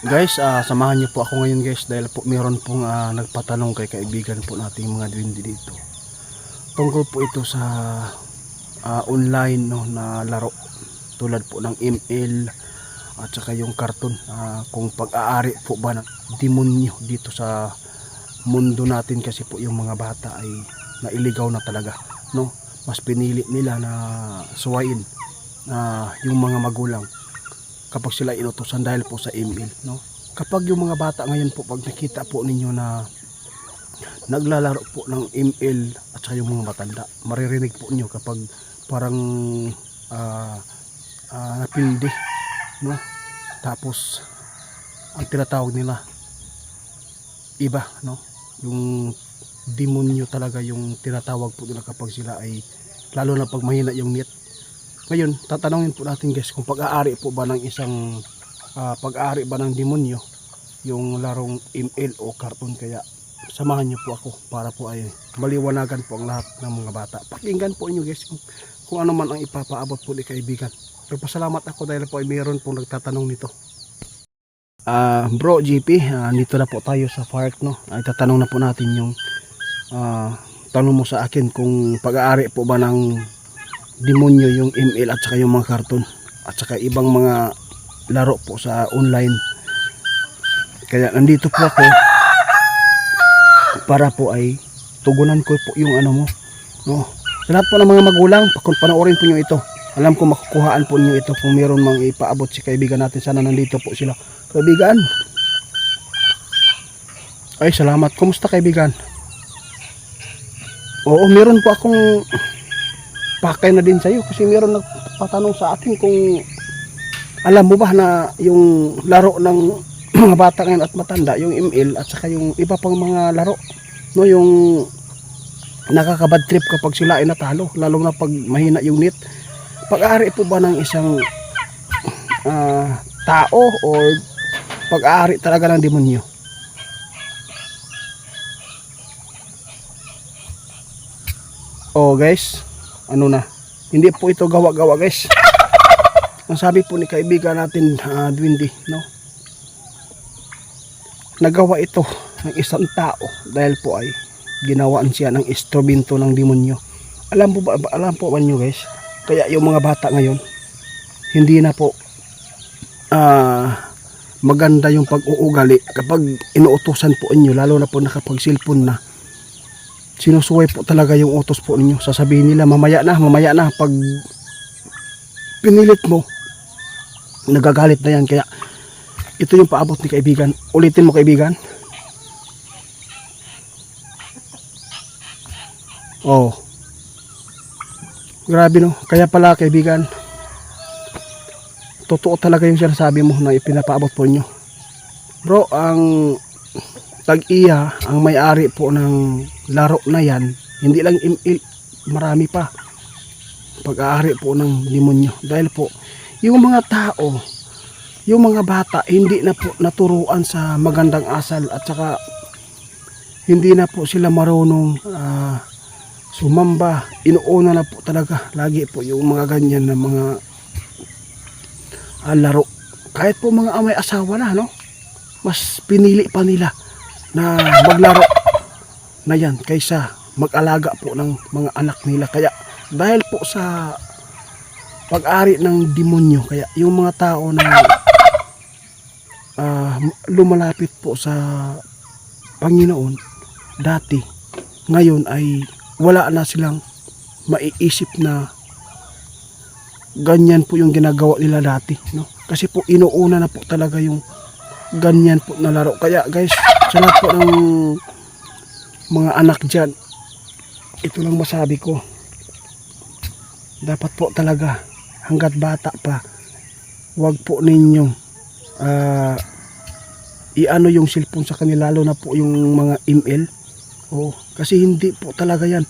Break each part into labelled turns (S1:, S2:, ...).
S1: Guys, samahan niyo po ako ngayon guys dahil po meron pong nagpatanong kay kaibigan po nating mga duwende dito. Tungkol po ito sa online no, na laro tulad po ng ML at saka yung cartoon. Kung pag-aari po ba ng demonyo dito sa mundo natin kasi po yung mga bata ay nailigaw na talaga. No? Mas pinili nila na suwain yung mga magulang kapag sila inutusan dahil po sa email, no? Kapag yung mga bata ngayon po, pag nakita po ninyo na naglalaro po ng email at saka yung mga matanda, maririnig po niyo kapag parang napildi, no? Tapos ang tinatawag nila iba, no? Yung demonyo talaga yung tinatawag po nila kapag sila ay, lalo na pag mahina yung net. Ngayon, tatanungin po natin guys kung pag-aari po ba ng isang pag-aari ba ng demonyo yung larong ML o cartoon. Kaya samahan niyo po ako para po ay maliwanagan po ang lahat ng mga bata. Pakinggan po niyo guys kung ano man ang ipapaabot po ni kaibigan. Nagpasalamat ako dahil po ay mayroon pong nagtatanong nito. Bro GP, dito na po tayo sa park, no? Ay tatanong na po natin yung tanong mo sa akin kung pag-aari po ba ng demonyo yung ML at saka yung mga cartoon at saka ibang mga laro po sa online. Kaya nandito po ako para po ay tugunan ko po yung ano mo, no? Sa lahat po ng mga magulang, panoorin po nyo ito. Alam ko makukuhaan po nyo ito kung meron mang ipaabot si kaibigan natin. Sana nandito po sila. Kaibigan, ay salamat. Kumusta kaibigan? Oo, meron po akong pakay na din sa iyo kasi meron nagpatanong sa atin kung alam mo ba na yung laro ng mga bata ngayon at matanda, yung ML at saka yung iba pang mga laro, no, yung nakakabad trip kapag sila ay natalo, lalo na pag mahina yung net. Pag-aari po ba ng isang tao o pag-aari talaga ng demonyo? Oh guys, ano na, hindi po ito gawa-gawa guys. Ang sabi po ni kaibigan natin duwende, no, nagawa ito ng isang tao dahil po ay ginawaan siya ng instrumento ng demonyo. Alam po ba nyo guys, kaya yung mga bata ngayon hindi na po maganda yung pag-uugali kapag inuutosan po inyo, lalo na po nakapag cellphone na. Sinusuway po talaga yung utos po ninyo. Sasabihin nila mamaya na. Pag pinilit mo, nagagalit na yan. Kaya ito yung paabot ni kaibigan. Ulitin mo kaibigan. Oh, grabe no. Kaya pala kaibigan, totoo talaga yung sinasabi mo na ipinapaabot po nyo. Bro, ang tag-iya, ang may-ari po ng laro na yan, hindi lang marami pa pag-aari po ng demonyo. Dahil po yung mga tao, yung mga bata, hindi na po naturuan sa magandang asal at saka hindi na po sila marunong sumamba. Inuuna na po talaga lagi po yung mga ganyan na mga laro. Kahit po mga may asawa na, no, mas pinili pa nila na maglaro na yan kaysa mag-alaga po ng mga anak nila. Kaya dahil po sa pag-ari ng demonyo, kaya yung mga tao na lumalapit po sa Panginoon dati, ngayon ay wala na silang maiisip na ganyan po yung ginagawa nila dati, no? Kasi po inuuna na po talaga yung ganyan po na laro. Kaya guys, sa lahat po ng mga anak dyan, ito lang masabi ko, dapat po talaga hanggat bata pa, wag po ninyong iano yung cellphone sa kanila, lalo na po yung mga ML. Kasi hindi po talaga yan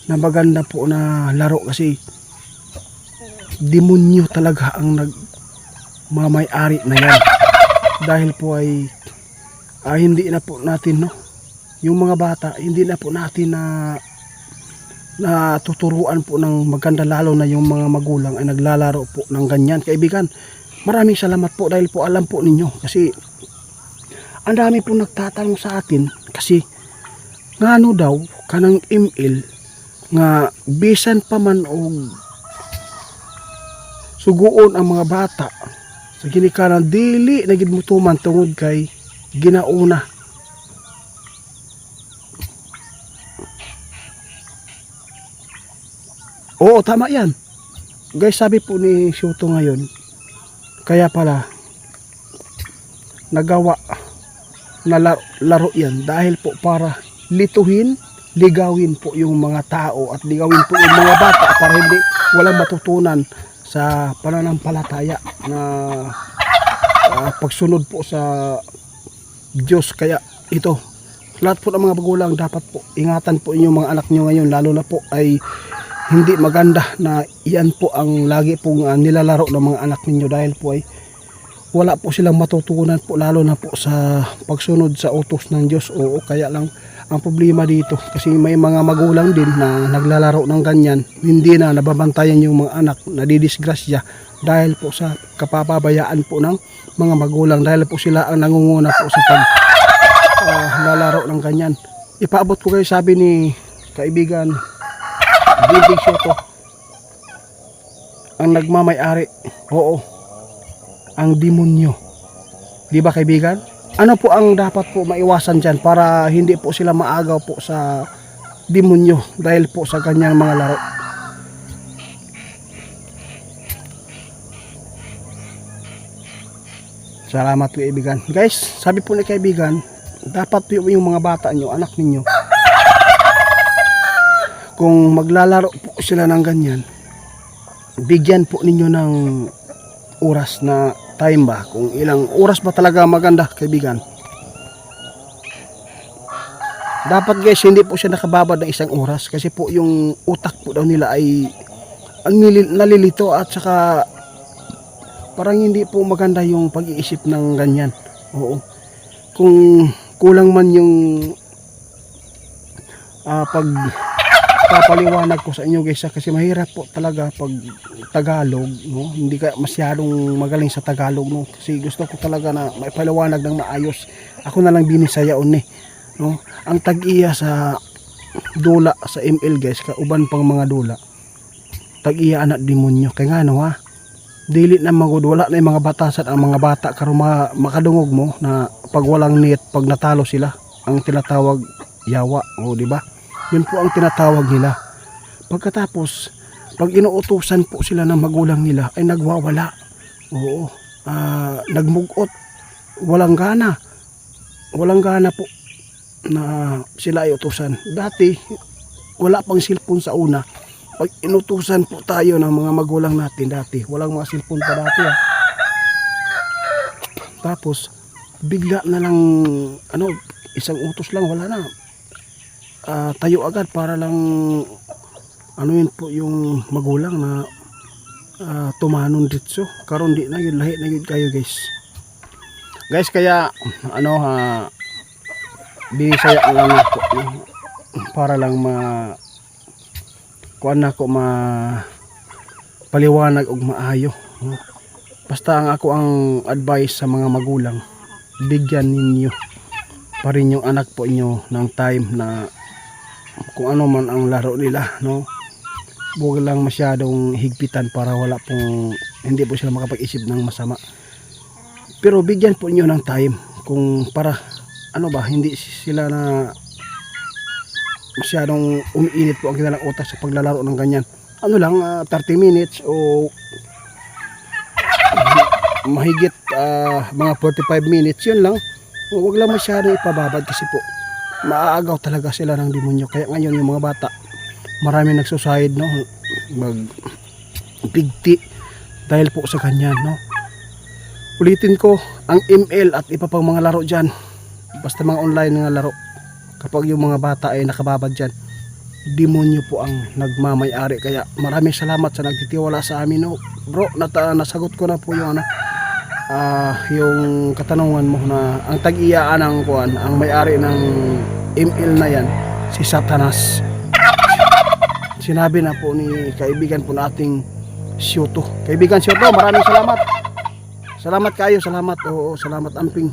S1: na maganda po na laro, kasi demonyo talaga ang nagmamay-ari na yan. Dahil po ay hindi na po natin, no, yung mga bata, hindi na po natin na tuturuan po ng maganda, lalo na yung mga magulang ay naglalaro po ng ganyan kaibigan. Maraming salamat po dahil po alam po ninyo, kasi ang dami po nagtatanong sa atin kasi ngano daw kanang email nga bisan pa man og suguon ang mga bata sa ginikanan dili na gid mutuman tungod kay ginauna. Oo, tama yan. Guys, sabi po ni Shoto ngayon, kaya pala nagawa na laro yan dahil po para lituhin, ligawin po yung mga tao at ligawin po yung mga bata para hindi walang matutunan sa pananampalataya na pagsunod po sa Diyos. Kaya ito, lahat po ng mga magulang dapat po ingatan po inyong mga anak nyo ngayon, lalo na po ay hindi maganda na iyan po ang lagi pong nilalaro ng mga anak ninyo dahil po ay wala po silang matutunan po, lalo na po sa pagsunod sa utos ng Diyos. Oo, kaya lang ang problema dito kasi may mga magulang din na naglalaro ng ganyan, hindi na nababantayan yung mga anak, nadidisgrasya dahil po sa kapapabayaan po ng mga magulang, dahil po sila ang nangunguna po sa paglalaro ng ganyan. Ipaabot ko kayo, sabi ni kaibigan Big Shoto, ang nagmamay-ari, oo, ang demonyo. Di ba kaibigan? Ano po ang dapat po maiwasan dyan para hindi po sila maagaw po sa demonyo dahil po sa kanyang mga laro? Salamat po kaibigan. Guys, sabi po ni kaibigan, dapat po yung mga bata nyo, anak ninyo, kung maglalaro po sila ng ganyan, bigyan po ninyo ng oras na time ba, kung ilang oras ba talaga maganda kaibigan. Dapat guys, hindi po siya nakababad ng isang oras kasi po yung utak po daw nila ay nalilito at saka parang hindi po maganda yung pag-iisip ng ganyan. Oo, kung kulang man yung papaliwanag ko sa inyo guys, kasi mahirap po talaga pag Tagalog, no? Hindi ka masyadong magaling sa Tagalog, no? Kasi gusto ko talaga na maipaliwanag ng maayos. Ako na lang binisayaon no? Ang tag-iya sa dula sa ML guys, kauban pang mga dula, tag-iya anak demonyo kay nga no ha, dili na magud, wala na yung mga batasan ang mga bata karon makadungog mo na pag walang net, pag natalo sila, ang tinatawag yawa, o di ba? Yun po ang tinatawag nila. Pagkatapos, pag inuutusan po sila ng magulang nila, ay nagwawala. Oo. Nagmugot. Walang gana. Walang gana po na sila ay utusan. Dati, wala pang cellphone sa una. Pag inutusan po tayo ng mga magulang natin dati, walang mga cellphone pa dati. Tapos, bigla na lang, isang utos lang, wala na. Tayo agad para lang yun po yung magulang na tumanon ditso. Karon di na yun, lahi na yun kayo guys. Kaya binisaya lang ako, no? Para lang kuan ako paliwanag og maayo, no? Basta ang advice sa mga magulang, bigyan ninyo pa rin yung anak po inyo ng time na kung ano man ang laro nila, no? Huwag lang masyadong higpitan para hindi po sila makapag-isip ng masama. Pero bigyan po inyo ng time kung para hindi sila na masyadong umiinit po ang kanilang utak sa paglalaro ng ganyan. 30 minutes o mahigit mga 45 minutes, yun lang. Huwag lang masyadong ipababad kasi po maaagaw talaga sila ng demonyo. Kaya ngayon yung mga bata, marami nagsusayid, no? Magbigti dahil po sa ganyan, no? Ulitin ko, ang ML at iba pang mga laro dyan, basta mga online nga laro, kapag yung mga bata ay nakababad dyan, demonyo po ang nagmamay-ari. Kaya maraming salamat sa nagtitiwala sa amin, no? Bro, nasagot ko na po yung yung katanungan mo na ang tag-iyaan ng ang may-ari ng ML na yan, si Satanas. Sinabi na po ni kaibigan po nating Shoto. Kaibigan Shoto, maraming salamat. Salamat kayo, salamat. Oo, salamat amping.